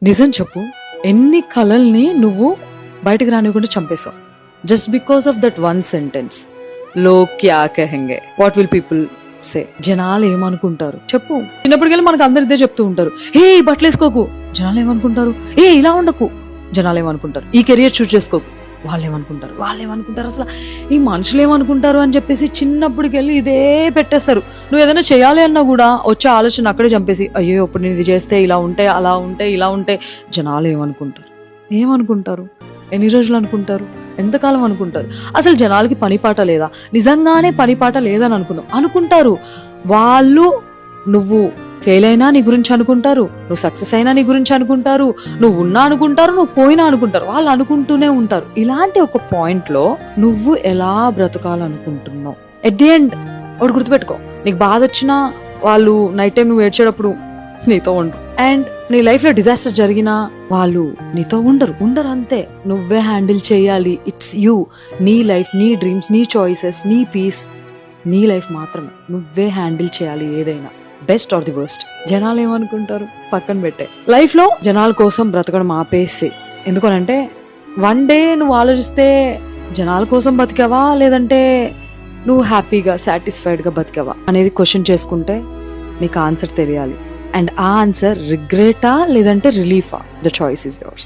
నిజం చెప్పు, ఎన్ని కళల్ని నువ్వు బయటకు రానివ్వకుండా చంపేశావు just because of that one sentence. లోగ్ క్యా కహెంగే, వాట్ విల్ పీపుల్ సే, జనాలు ఏమనుకుంటారు చెప్పు. చిన్నప్పటికెళ్ళి మనకు అందరు ఇదే చెప్తూ ఉంటారు, ఏ బట్టలు వేసుకోకు, జనాలు ఏమనుకుంటారు, ఏ ఇలా ఉండకు, జనాలు ఏమనుకుంటారు, ఈ కెరియర్ చూస్ చేసుకోకు, వాళ్ళు ఏమనుకుంటారు, అసలు ఈ మనుషులు ఏమనుకుంటారు అని చెప్పేసి చిన్నప్పటికెళ్ళి ఇదే పెట్టేస్తారు. నువ్వు ఏదైనా చేయాలి అన్నా కూడా వచ్చే ఆలోచన అక్కడే చంపేసి, అయ్యో ఇప్పుడు నేను ఇది చేస్తే ఇలా ఉంటే, అలా ఉంటే, ఇలా ఉంటే జనాలు ఏమనుకుంటారు, ఎన్ని రోజులు అనుకుంటారు, ఎంతకాలం అనుకుంటారు. అసలు జనాలకి పనిపాట లేదా, నిజంగానే పనిపాట లేదని అనుకుంటారు వాళ్ళు. నువ్వు ఫెయిల్ అయినా నీ గురించి అనుకుంటారు, నువ్వు సక్సెస్ అయినా నీ గురించి అనుకుంటారు, నువ్వు ఉన్నా అనుకుంటారు, నువ్వు పోయినా అనుకుంటారు, వాళ్ళు అనుకుంటూనే ఉంటారు. ఇలాంటి ఒక పాయింట్ లో నువ్వు ఎలా బ్రతకాలనుకుంటున్నావు? ఎట్ ది ఎండ్ ఒకటి గుర్తుపెట్టుకో, నీకు బాధ వచ్చినా వాళ్ళు నైట్ టైం నువ్వు ఏడ్చేటప్పుడు నీతో ఉండరు, అండ్ నీ లైఫ్ లో డిజాస్టర్ జరిగినా వాళ్ళు నీతో ఉండరు అంతే. నువ్వే హ్యాండిల్ చేయాలి. ఇట్స్ యూ, నీ లైఫ్, నీ డ్రీమ్స్, నీ చాయిసెస్, నీ పీస్, నీ లైఫ్ మాత్రమే నువ్వే హ్యాండిల్ చేయాలి. ఏదైనా బెస్ట్ ఆర్ ది వర్స్ట్, జనాలు ఏమనుకుంటారు పక్కన పెట్టే. లైఫ్ లో జనాల కోసం బ్రతకడం ఆపేసి, ఎందుకనంటే వన్ డే నువ్వు ఆలోచిస్తే జనాల కోసం బతికావా లేదంటే నువ్వు హ్యాపీగా సాటిస్ఫైడ్ గా బతికావా అనేది క్వశ్చన్ చేసుకుంటే నీకు ఆన్సర్ తెలియాలి. అండ్ ఆ ఆన్సర్ రిగ్రెటా లేదంటే రిలీఫా, ద చాయిస్ ఇస్ యోర్స్.